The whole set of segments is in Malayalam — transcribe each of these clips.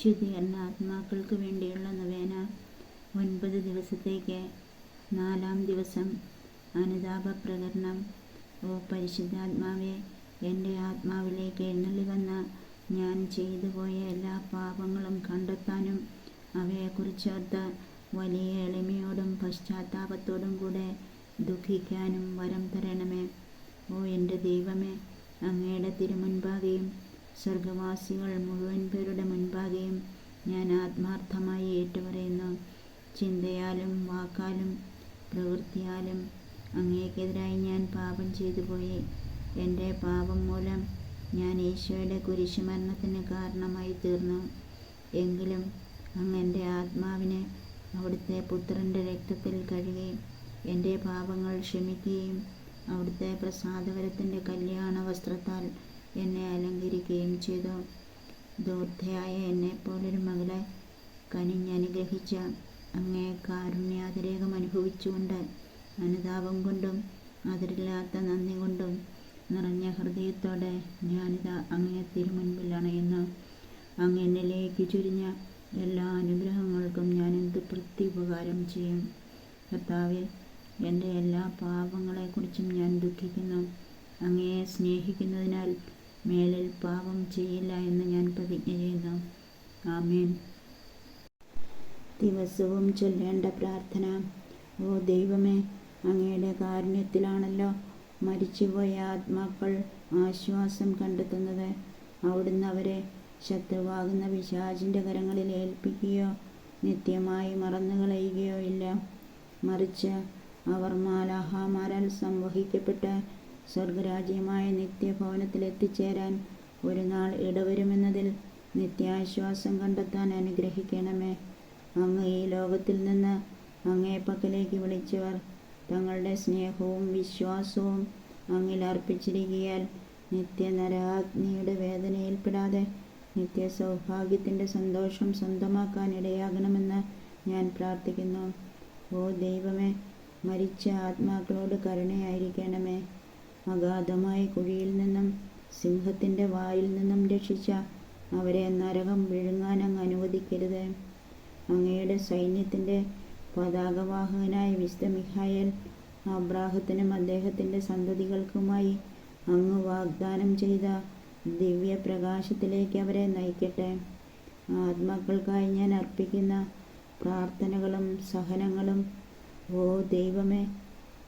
ശുദ്ധീകരണ ആത്മാക്കൾക്ക് വേണ്ടിയുള്ള നൊവേന 9 ദിവസത്തേക്ക്. 4-ാം ദിവസം അനുതാപ പ്രകരണം. ഓ പരിശുദ്ധാത്മാവേ, എൻ്റെ ആത്മാവിലേക്ക് എഴുന്നള്ളി വന്ന ഞാൻ ചെയ്തു പോയ എല്ലാ പാപങ്ങളും കണ്ടെത്താനും അവയെക്കുറിച്ചോർത്ത് വലിയ എളിമയോടും പശ്ചാത്താപത്തോടും കൂടെ ദുഃഖിക്കാനും വരം തരണമേ. ഓ എൻ്റെ ദൈവമേ, അങ്ങയുടെ തിരുമുൻപാകെയും സ്വർഗവാസികൾ മുഴുവൻ പേരുടെ മുൻപാകെയും ഞാൻ ആത്മാർത്ഥമായി ഏറ്റുപറയുന്നു. ചിന്തയാലും വാക്കാലും പ്രവൃത്തിയാലും അങ്ങേക്കെതിരായി ഞാൻ പാപം ചെയ്തു പോയി. എൻ്റെ പാപം മൂലം ഞാൻ ഈശോയുടെ കുരിശുമരണത്തിന് കാരണമായി തീർന്നു. എങ്കിലും അങ്ങ് എൻ്റെ ആത്മാവിനെ അവിടുത്തെ പുത്രൻ്റെ രക്തത്തിൽ കഴുകി എൻ്റെ പാപങ്ങൾ ക്ഷമിക്കുകയും അവിടുത്തെ പ്രസാദവരത്തിൻ്റെ കല്യാണ വസ്ത്രത്താൽ എന്നെ അലങ്കരിക്കുകയും ചെയ്തു. ധൂർത്തയായ എന്നെപ്പോലൊരു മകളെ കനിഞ്ഞനുഗ്രഹിച്ച അങ്ങേ കാരുണ്യാതിരേകം അനുഭവിച്ചുകൊണ്ട് അനുതാപം കൊണ്ടും അതിരില്ലാത്ത നന്ദി കൊണ്ടും നിറഞ്ഞ ഹൃദയത്തോടെ ഞാനിതാ അങ്ങേ തിരുമുൻപിൽ അണയുന്നു. അങ്ങ് എന്നിലേക്ക് ചുരിഞ്ഞ എല്ലാ അനുഗ്രഹങ്ങൾക്കും ഞാൻ എന്ത് പ്രത്യുപകാരം ചെയ്യും? കർത്താവേ, എൻ്റെ എല്ലാ പാപങ്ങളെക്കുറിച്ചും ഞാൻ ദുഃഖിക്കുന്നു. അങ്ങയെ സ്നേഹിക്കുന്നതിനാൽ മേലിൽ പാപം ചെയ്യില്ല എന്ന് ഞാൻ പ്രതിജ്ഞ ചെയ്യുന്നു. ആമേൻ. ദിവസവും ചൊല്ലേണ്ട പ്രാർത്ഥന. ഓ ദൈവമേ, അങ്ങയുടെ കാരുണ്യത്തിലാണല്ലോ മരിച്ചുപോയ ആത്മാക്കൾ ആശ്വാസം കണ്ടെത്തുന്നത്. അവിടുന്ന് അവരെ ശത്രുവാകുന്ന പിശാചിൻ്റെ കരങ്ങളിൽ ഏൽപ്പിക്കുകയോ നിത്യമായി മറന്നുകളയുകയോ ഇല്ല. മറിച്ച് അവർ മാലാഖമാരാൽ സംവഹിക്കപ്പെട്ട് സ്വർഗരാജ്യമായ നിത്യഭവനത്തിൽ എത്തിച്ചേരാൻ ഒരു നാൾ ഇടവരുമെന്നതിൽ നിത്യാശ്വാസം കണ്ടെത്താൻ അനുഗ്രഹിക്കണമേ. അങ്ങ് ഈ ലോകത്തിൽ നിന്ന് അങ്ങേ പക്കലേക്ക് വിളിച്ചവർ തങ്ങളുടെ സ്നേഹവും വിശ്വാസവും അങ്ങിൽ അർപ്പിച്ചിരിക്കയാൽ നിത്യനരകാഗ്നിയുടെ വേദനയിൽപ്പെടാതെ നിത്യസൗഭാഗ്യത്തിൻ്റെ സന്തോഷം സ്വന്തമാക്കാൻ ഇടയാകണമെന്ന് ഞാൻ പ്രാർത്ഥിക്കുന്നു. ഓ ദൈവമേ, മരിച്ച ആത്മാക്കളോട് കരുണയായിരിക്കണമേ. അഗാധമായ കുഴിയിൽ നിന്നും സിംഹത്തിൻ്റെ വായിൽ നിന്നും രക്ഷിച്ച അവരെ നരകം വിഴുങ്ങാൻ അങ്ങ് അനുവദിക്കരുത്. അങ്ങയുടെ സൈന്യത്തിൻ്റെ പതാകവാഹകനായ വിശുദ്ധ മിഖായേൽ അബ്രാഹത്തിനും അദ്ദേഹത്തിൻ്റെ സന്തതികൾക്കുമായി അങ്ങ് വാഗ്ദാനം ചെയ്ത ദിവ്യപ്രകാശത്തിലേക്ക് അവരെ നയിക്കട്ടെ. ആത്മാക്കൾക്കായി ഞാൻ അർപ്പിക്കുന്ന പ്രാർത്ഥനകളും സഹനങ്ങളും ഓ ദൈവമേ,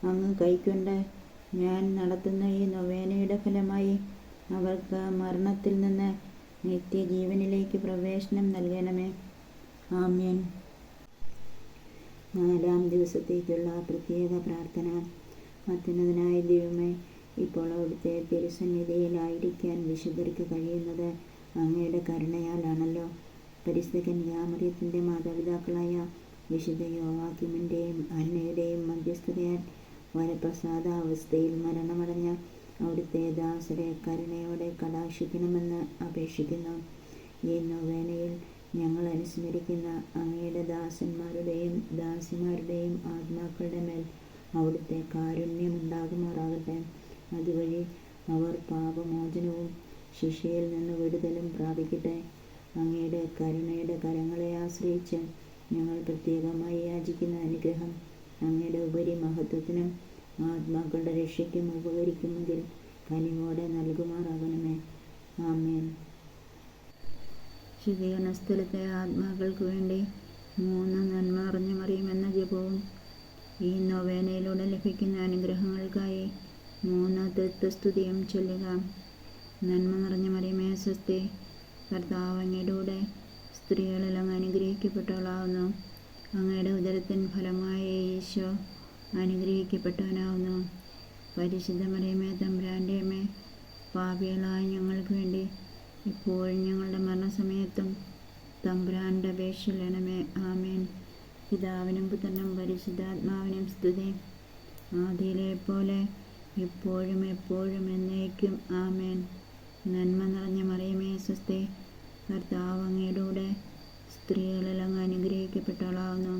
അങ്ങ് കൈക്കൊണ്ട് ഞാൻ നടത്തുന്ന ഈ നൊവേനയുടെ ഫലമായി അവർക്ക് മരണത്തിൽ നിന്ന് നിത്യജീവനിലേക്ക് പ്രവേശനം നൽകണമേ. ആമേൻ. 4-ാം ദിവസത്തേക്കുള്ള പ്രത്യേക പ്രാർത്ഥന. അത്യുന്നതനായ ദൈവമേ, ഇപ്പോൾ അവിടുത്തെ തിരുസന്നിധിയിലായിരിക്കാൻ വിശുദ്ധർക്ക് കഴിയുന്നത് അങ്ങയുടെ കരുണയാലാണല്ലോ. പരിശുദ്ധ കന്യാമറിയത്തിൻ്റെ മാതാപിതാക്കളായ വിശുദ്ധ യോവാക്യമിൻ്റെയും അന്നയുടെയും മധ്യസ്ഥതയാൽ വരപ്രസാദാവസ്ഥയിൽ മരണമടഞ്ഞ അവിടുത്തെ ദാസരെ കരുണയോടെ കടാക്ഷിക്കണമെന്ന് അപേക്ഷിക്കുന്നു. ഈ നൊവേനയിൽ ഞങ്ങൾ അനുസ്മരിക്കുന്ന അങ്ങയുടെ ദാസന്മാരുടെയും ദാസിമാരുടെയും ആത്മാക്കളുടെ മേൽ അവിടുത്തെ കാരുണ്യമുണ്ടാകുമാറാകട്ടെ. അതുവഴി അവർ പാപമോചനവും ശിക്ഷയിൽ നിന്ന് വിടുതലും പ്രാപിക്കട്ടെ. അങ്ങയുടെ കരുണയുടെ കരങ്ങളെ ആശ്രയിച്ച് ഞങ്ങൾ പ്രത്യേകമായി യാചിക്കുന്ന അനുഗ്രഹം അങ്ങയുടെ ഉപരി മഹത്വത്തിനും ആത്മാക്കളുടെ രക്ഷയ്ക്കും ഉപകരിക്കുമെങ്കിൽ കനിവോടെ നൽകുമാറാകണമേ. ആമേൻ. ശുദ്ധീകരണ സ്ഥലത്തെ ആത്മാക്കൾക്ക് വേണ്ടി 3 നന്മ നിറഞ്ഞ മറിയം എന്ന ജപവും. ഈ നൊവേനയിലൂടെ ലഭിക്കുന്ന അനുഗ്രഹങ്ങൾക്കായി 3 തൃത്വസ്തുതിയും ചൊല്ലുക. നന്മ നിറഞ്ഞ മറിയമേ സ്വസ്തി, കർത്താവ് അങ്ങയുടെ കൂടെ സ്ത്രീകളിൽ അങ്ങ് അനുഗ്രഹിക്കപ്പെട്ടവളാവുന്നു. അങ്ങയുടെ ഉദരത്തിൻ ഫലമായ ഈശോ അനുഗ്രഹിക്കപ്പെട്ടവനാവുന്നു. പരിശുദ്ധ മറിയമേ തമ്പുരാൻ്റെ അമ്മേ, പാപികളായ ഞങ്ങൾക്ക് വേണ്ടി ഇപ്പോഴും ഞങ്ങളുടെ മരണസമയത്തും തമ്പുരാൻ്റെ അപേക്ഷിക്കണമേ. ആമേൻ. പിതാവിനും പുത്രനും പരിശുദ്ധാത്മാവിനും സ്തുതി, ആദിയിലെ പോലെ ഇപ്പോഴും എപ്പോഴും എന്നേക്കും. ആമേൻ. നന്മ നിറഞ്ഞ മറിയമേ സ്വസ്തി, കർത്താവ് അങ്ങയുടെ കൂടെ സ്ത്രീകളിൽ അങ്ങ് അനുഗ്രഹിക്കപ്പെട്ടവളാവുന്നു.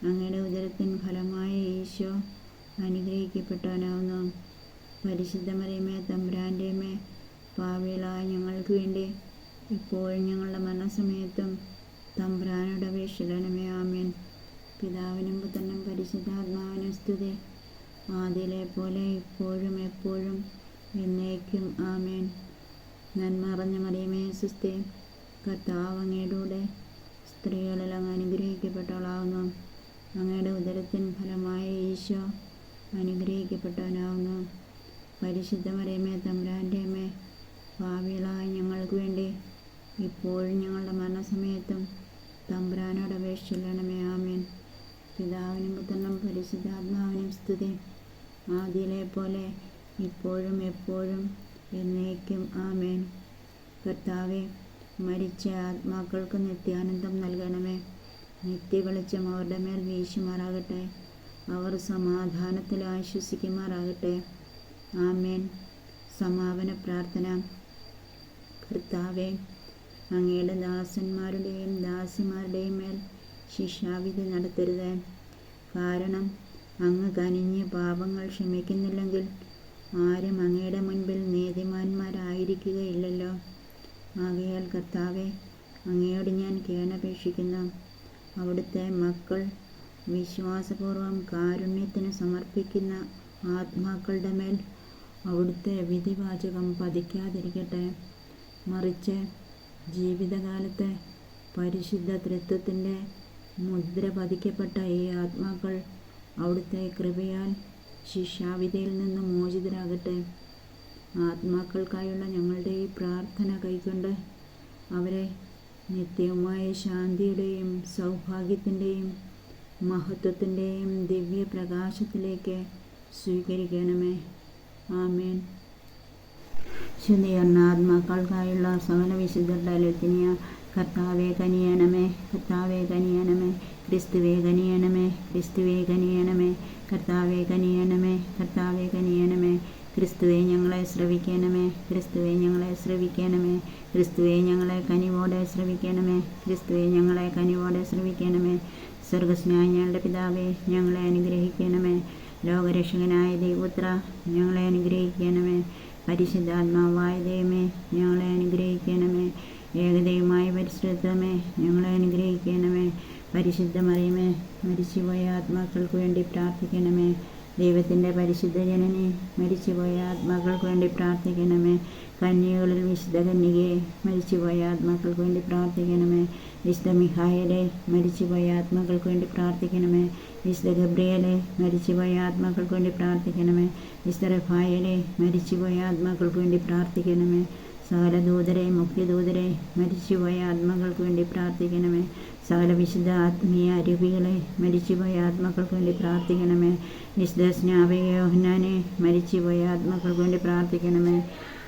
അങ്ങയുടെ ഉദരത്തിൻ ഫലമായ ഈശോ അനുഗ്രഹിക്കപ്പെട്ടവനാവുന്നു. പരിശുദ്ധ മറിയമേ തമ്പുരാൻ്റെ അമ്മേ, പാപികളായ ഞങ്ങൾക്ക് വേണ്ടി ഇപ്പോഴും ഞങ്ങളുടെ മരണസമയത്തും തമ്പുരാനോട് അപേക്ഷിക്കണമേ. ആമേൻ. പിതാവിനും പുത്രനും പരിശുദ്ധാത്മാവിനും സ്തുതി, ആദിയിലെ പോലെ ഇപ്പോഴും എപ്പോഴും എന്നേക്കും. ആമേൻ. നന്മ നിറഞ്ഞ മറിയമേ സ്വസ്തി, കർത്താവ് അങ്ങയുടെ കൂടെ സ്ത്രീകളിൽ അങ്ങ് അനുഗ്രഹിക്കപ്പെട്ടവളാവുന്നു. അങ്ങയുടെ ഉദരത്തിൻ ഫലമായ ഈശോ അനുഗ്രഹിക്കപ്പെട്ടവനാവുന്നു. പരിശുദ്ധ മറിയമേ തമ്പുരാൻ്റെ അമ്മേ, പാപികളായ ഞങ്ങൾക്ക് വേണ്ടി ഇപ്പോഴും ഞങ്ങളുടെ മരണസമയത്തും തമ്പുരാനോട് അപേക്ഷിക്കണമേ. ആമേൻ. പിതാവിനും പുത്രനും പരിശുദ്ധാത്മാവിനും സ്തുതി, ആദിയിലെ പോലെ ഇപ്പോഴും എപ്പോഴും എന്നേക്കും. ആമേൻ. കർത്താവെ, മരിച്ച ആത്മാക്കൾക്ക് നിത്യാനന്ദം നൽകണമേ. നിത്യവെളിച്ചം അവരുടെ മേൽ വീശുമാറാകട്ടെ. അവർ സമാധാനത്തിൽ ആശ്വസിക്കുമാറാകട്ടെ. ആമേൻ. സമാപന പ്രാർത്ഥന. കർത്താവെ, അങ്ങയുടെ ദാസന്മാരുടെയും ദാസിമാരുടെയും മേൽ ശിക്ഷാവിധി നടത്തരുത്. കാരണം അങ്ങ് കനിഞ്ഞ് പാപങ്ങൾ ക്ഷമിക്കുന്നില്ലെങ്കിൽ ആരും അങ്ങയുടെ മുൻപിൽ നീതിമാന്മാരായിരിക്കുകയില്ലല്ലോ. ആകയാൽ കർത്താവെ, അങ്ങയോട് ഞാൻ കേണപേക്ഷിക്കുന്നു. അവിടുത്തെ മക്കൾ വിശ്വാസപൂർവം കാരുണ്യത്തിന് സമർപ്പിക്കുന്ന ആത്മാക്കളുടെ മേൽ അവിടുത്തെ വിധിവാചകം പതിക്കാതിരിക്കട്ടെ. മറിച്ച് ജീവിതകാലത്തെ പരിശുദ്ധ ത്രിത്വത്തിൻ്റെ മുദ്ര പതിക്കപ്പെട്ട ഈ ആത്മാക്കൾ അവിടുത്തെ കൃപയാൽ ശിക്ഷാവിധിയിൽ നിന്ന് മോചിതരാകട്ടെ. ആത്മാക്കൾക്കായുള്ള ഞങ്ങളുടെ ഈ പ്രാർത്ഥന കൈക്കൊണ്ട് അവരെ നിത്യവുമായ ശാന്തിയുടെയും സൗഭാഗ്യത്തിൻ്റെയും മഹത്വത്തിൻ്റെയും ദിവ്യപ്രകാശത്തിലേക്ക് സ്വീകരിക്കണമേ. ആമേൻ. ശുദ്ധീകരണ ആത്മാക്കൾക്കായുള്ള സകല വിശുദ്ധരുടെ ലുത്തിനിയ. കർത്താവെ കനിയണമേ, കർത്താവെ കനിയണമേ, ക്രിസ്തുവേ കനിയണമേ, ക്രിസ്തുവേ കനിയണമേ, കർത്താവെ കനിയണമേ, കർത്താവെ കനിയണമേ, ക്രിസ്തുവെ ഞങ്ങളെ ശ്രവിക്കണമേ, ക്രിസ്തുവെ ഞങ്ങളെ ശ്രവിക്കണമേ, ക്രിസ്തുവെ ഞങ്ങളെ കനിവോടെ ശ്രവിക്കണമേ, ക്രിസ്തുവെ ഞങ്ങളെ കനിവോടെ ശ്രവിക്കണമേ. സ്വർഗസ്നായ ഞങ്ങളുടെ പിതാവേ, ഞങ്ങളെ അനുഗ്രഹിക്കണമേ. ലോകരക്ഷകനായ ദൈവപുത്ര, ഞങ്ങളെ അനുഗ്രഹിക്കണമേ. പരിശുദ്ധാത്മാവായ ദൈവമേ, ഞങ്ങളെ അനുഗ്രഹിക്കണമേ. ഏകദൈവമായ പരിശുദ്ധമേ, ഞങ്ങളെ അനുഗ്രഹിക്കണമേ. പരിശുദ്ധ മറിയമേ, മരിച്ചുപോയ ആത്മാക്കൾക്ക് വേണ്ടി പ്രാർത്ഥിക്കണമേ. ദൈവത്തിൻ്റെ പരിശുദ്ധ ജനനി, മരിച്ചുപോയ ആത്മാക്കൾക്ക് വേണ്ടി പ്രാർത്ഥിക്കണമേ. കന്യകളിൽ വിശുദ്ധ കന്യകയെ, മരിച്ചുപോയ ആത്മാക്കൾക്ക് വേണ്ടി പ്രാർത്ഥിക്കണമേ. വിശുദ്ധ മിഖായേലെ, മരിച്ചുപോയ ആത്മാക്കൾക്ക് വേണ്ടി പ്രാർത്ഥിക്കണമേ. വിശുദ്ധ ഗബ്രിയേലെ, മരിച്ചുപോയ ആത്മാക്കൾക്ക് വേണ്ടി പ്രാർത്ഥിക്കണമേ. വിശുദ്ധ റഫായേലെ, മരിച്ചുപോയ ആത്മാക്കൾക്ക് വേണ്ടി പ്രാർത്ഥിക്കണമേ. സകല ദൂതരെ, മുഖ്യദൂതരെ, മരിച്ചുപോയ ആത്മാക്കൾക്ക് വേണ്ടി പ്രാർത്ഥിക്കണമേ. സകല വിശുദ്ധ ആത്മീയ അരൂപികളെ, മരിച്ചുപോയ ആത്മാക്കൾക്ക് വേണ്ടി പ്രാർത്ഥിക്കണമേ. വിശുദ്ധ സ്നാപക യോഹന്നാനെ, മരിച്ചുപോയ ആത്മാക്കൾക്ക് വേണ്ടി പ്രാർത്ഥിക്കണമേ.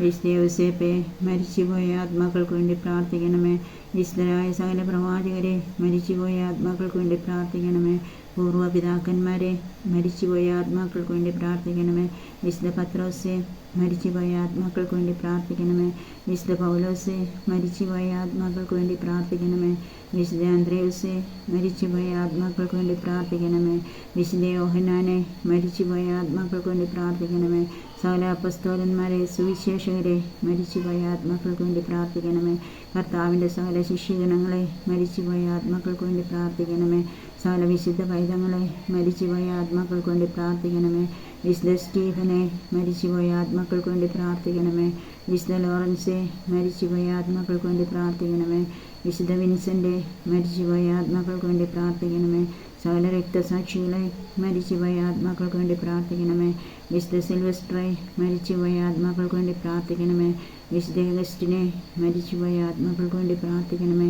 വിശുദ്ധ യോസേപ്പെ, മരിച്ചുപോയ ആത്മാക്കൾക്ക് വേണ്ടി പ്രാർത്ഥിക്കണമേ. വിശുദ്ധരായ സകല പ്രവാചകരെ, മരിച്ചുപോയ ആത്മാക്കൾക്ക് വേണ്ടി പ്രാർത്ഥിക്കണമേ. പൂർവ്വപിതാക്കന്മാരെ, മരിച്ചുപോയ ആത്മാക്കൾക്ക് വേണ്ടി പ്രാർത്ഥിക്കണമേ. വിശുദ്ധ പത്രോസെ, മരിച്ചുപോയ ആത്മാക്കൾക്ക് വേണ്ടി പ്രാർത്ഥിക്കണമേ. വിശുദ്ധ പൗലോസെ, മരിച്ചുപോയ ആത്മാക്കൾക്ക് വേണ്ടി പ്രാർത്ഥിക്കണമേ. വിശുദ്ധ അന്ത്രേയുസെ, മരിച്ചുപോയ ആത്മാക്കൾക്ക് വേണ്ടി പ്രാർത്ഥിക്കണമേ. വിശുദ്ധ യോഹന്നാനെ, മരിച്ചുപോയ ആത്മാക്കൾക്ക് വേണ്ടി പ്രാർത്ഥിക്കണമേ. സകല അപ്പസ്തോലന്മാരെ, സുവിശേഷകരെ, മരിച്ചുപോയ ആത്മാക്കൾക്ക് വേണ്ടി പ്രാർത്ഥിക്കണമേ. കർത്താവിൻ്റെ സകല ശിഷ്യഗണങ്ങളെ, മരിച്ചുപോയ ആത്മാക്കൾക്ക് വേണ്ടി പ്രാർത്ഥിക്കണമേ. സകല വിശുദ്ധ പൈതങ്ങളെ, മരിച്ചുപോയ ആത്മാക്കൾക്ക് വേണ്ടി പ്രാർത്ഥിക്കണമേ. വിശുദ്ധ സ്റ്റീഫനെ, മരിച്ചുപോയ ആത്മാക്കൾക്ക് വേണ്ടി പ്രാർത്ഥിക്കണമേ. വിശുദ്ധ ലോറൻസെ, മരിച്ചുപോയ ആത്മാക്കൾക്ക് വേണ്ടി പ്രാർത്ഥിക്കണമേ. വിശുദ്ധ വിൻസെൻ്റെ, മരിച്ചുപോയ ആത്മാക്കൾക്ക് വേണ്ടി പ്രാർത്ഥിക്കണമേ. സകല രക്തസാക്ഷികളെ, മരിച്ചുപോയ ആത്മാക്കൾക്ക് വേണ്ടി പ്രാർത്ഥിക്കണമേ. വിശുദ്ധ സിൽവസ്ട്രെ, മരിച്ചുപോയ ആത്മാക്കൾക്ക് വേണ്ടി പ്രാർത്ഥിക്കണമേ. വിശുദ്ധ അഗസ്റ്റിനെ, മരിച്ചുപോയ ആത്മാക്കൾക്ക് വേണ്ടി പ്രാർത്ഥിക്കണമേ.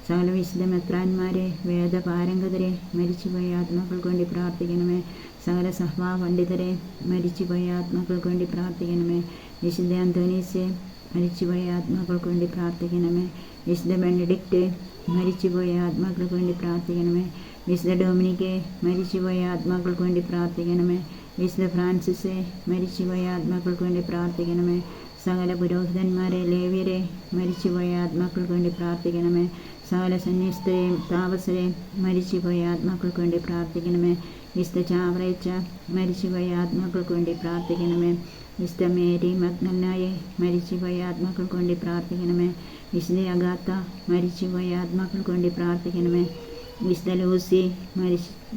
സകല വിശുദ്ധ മെത്രാന്മാരെ, വേദപാരംഗതരെ, മരിച്ചുപോയ ആത്മാക്കൾക്ക് വേണ്ടി പ്രാർത്ഥിക്കണമേ. സകല സഭാ പണ്ഡിതരെ, മരിച്ചുപോയ ആത്മാക്കൾക്ക് വേണ്ടി പ്രാർത്ഥിക്കണമേ. വിശുദ്ധ അന്തോനീസെ, മരിച്ചുപോയ ആത്മാക്കൾക്ക് വേണ്ടി പ്രാർത്ഥിക്കണമേ. വിശുദ്ധ ബെനഡിക്റ്റ്, മരിച്ചുപോയ ആത്മാക്കൾക്ക് വേണ്ടി പ്രാർത്ഥിക്കണമേ. വിശുദ്ധ ഡൊമിനിക്കെ, മരിച്ചുപോയ ആത്മാക്കൾക്ക് വേണ്ടി പ്രാർത്ഥിക്കണമേ. വിശുദ്ധ ഫ്രാൻസിസെ, മരിച്ചുപോയ ആത്മാക്കൾക്ക് വേണ്ടി പ്രാർത്ഥിക്കണമേ. സകല പുരോഹിതന്മാരെ, ലേവ്യരെ, മരിച്ചുപോയ ആത്മാക്കൾക്ക് വേണ്ടി പ്രാർത്ഥിക്കണമേ. സകല സന്യസ്തരെയും താപസരെയും, മരിച്ചുപോയ ആത്മാക്കൾക്ക് വേണ്ടി പ്രാർത്ഥിക്കണമേ. വിശുദ്ധ ചാവറേച്ച, മരിച്ചുപോയ ആത്മാക്കൾക്ക് വേണ്ടി പ്രാർത്ഥിക്കണമേ. വിശുദ്ധ മേരി മഗ്ദലനായെ, മരിച്ചുപോയ ആത്മാക്കൾക്ക് വേണ്ടി പ്രാർത്ഥിക്കണമേ. വിശുദ്ധ അഗാത്ത മരിച്ചുപോയ ആത്മാക്കൾക്ക് വേണ്ടി പ്രാർത്ഥിക്കണമേ. വിശുദ്ധ ലൂസി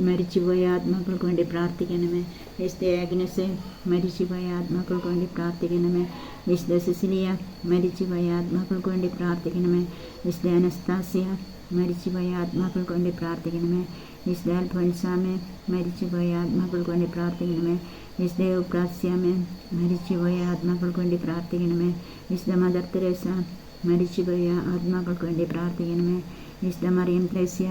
മരിച്ചുപോയ ആത്മാക്കൾക്ക് വേണ്ടി പ്രാർത്ഥിക്കണമേ. വിശുദ്ധ ആഗ്നസ് മരിച്ചുപോയ ആത്മാക്കൾക്ക് വേണ്ടി പ്രാർത്ഥിക്കണമേ. വിശുദ്ധ സിസിലിയ മരിച്ചുപോയ ആത്മാക്കൾക്ക് വേണ്ടി പ്രാർത്ഥിക്കണമേ. വിശുദ്ധ അനസ്താസിയ മരിച്ചുപോയ ആത്മാക്കൾക്ക് വേണ്ടി പ്രാർത്ഥിക്കണമേ. വിശുദ്ധ അൽഫോൻസാമെ മരിച്ചുപോയ ആത്മാക്കൾക്ക് വേണ്ടി പ്രാർത്ഥിക്കണമേ. വിശുദ്ധ യുപ്രാസ്യാമെ മരിച്ചുപോയ ആത്മാക്കൾക്ക് വേണ്ടി പ്രാർത്ഥിക്കണമേ. വിശുദ്ധ മദർ തെരേസ മരിച്ചുപോയ ആത്മാക്കൾക്ക് വേണ്ടി പ്രാർത്ഥിക്കണമേ. വിശുദ്ധ മറിയം ത്രേസ്യ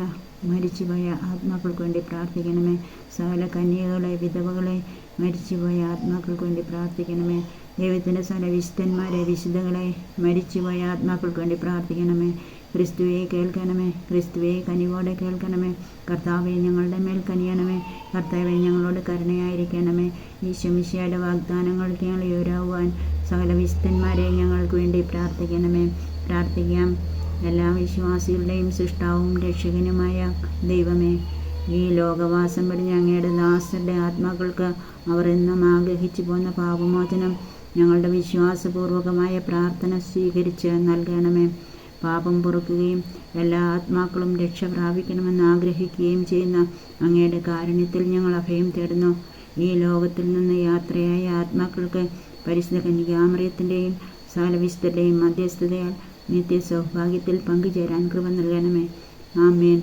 മരിച്ചുപോയ ആത്മാക്കൾക്ക് വേണ്ടി പ്രാർത്ഥിക്കണമേ. സകല കന്യകകളെ, വിധവകളെ, മരിച്ചുപോയ ആത്മാക്കൾക്ക് വേണ്ടി പ്രാർത്ഥിക്കണമേ. ദൈവത്തിൻ്റെ സകല വിശുദ്ധന്മാരെ, വിശുദ്ധകളെ, മരിച്ചുപോയ ആത്മാക്കൾക്ക് വേണ്ടി പ്രാർത്ഥിക്കണമേ. ക്രിസ്തുവെ കേൾക്കണമേ, ക്രിസ്തുവെ കനിവോടെ കേൾക്കണമേ. കർത്താവെ ഞങ്ങളുടെ മേൽ കനിയണമേ, കർത്താവെ ഞങ്ങളോട് കരുണയായിരിക്കണമേ. ഈശോ മിശിഹായുടെ വാഗ്ദാനങ്ങൾക്ക് ഞങ്ങൾ യോഗ്യരാകുവാൻ സകല വിശുദ്ധന്മാരെ ഞങ്ങൾക്ക് വേണ്ടി പ്രാർത്ഥിക്കണമേ. പ്രാർത്ഥിക്കാം. എല്ലാ വിശ്വാസികളുടെയും സൃഷ്ടാവും രക്ഷകനുമായ ദൈവമേ, ഈ ലോകവാസം വെടിഞ്ഞ അങ്ങയുടെ ദാസരുടെ ആത്മാക്കൾക്ക് അവർ എന്നും ആഗ്രഹിച്ചു പോന്ന പാപമോചനം ഞങ്ങളുടെ വിശ്വാസപൂർവകമായ പ്രാർത്ഥന സ്വീകരിച്ച് നൽകണമേ. പാപം പൊറുക്കുകയും എല്ലാ ആത്മാക്കളും രക്ഷ പ്രാപിക്കണമെന്ന് ആഗ്രഹിക്കുകയും ചെയ്യുന്ന അങ്ങയുടെ കാരുണ്യത്തിൽ ഞങ്ങൾ അഭയം തേടുന്നു. ഈ ലോകത്തിൽ നിന്ന് യാത്രയായ ആത്മാക്കൾക്ക് പരിശുദ്ധ കന്യകാമറിയത്തിൻ്റെയും സകല വിശുദ്ധരുടെയും മധ്യസ്ഥതയാൽ നിത്യ സൗഭാഗ്യത്തിൽ പങ്കുചേരാൻ കൃപ നൽകണമേ. ആമേൻ.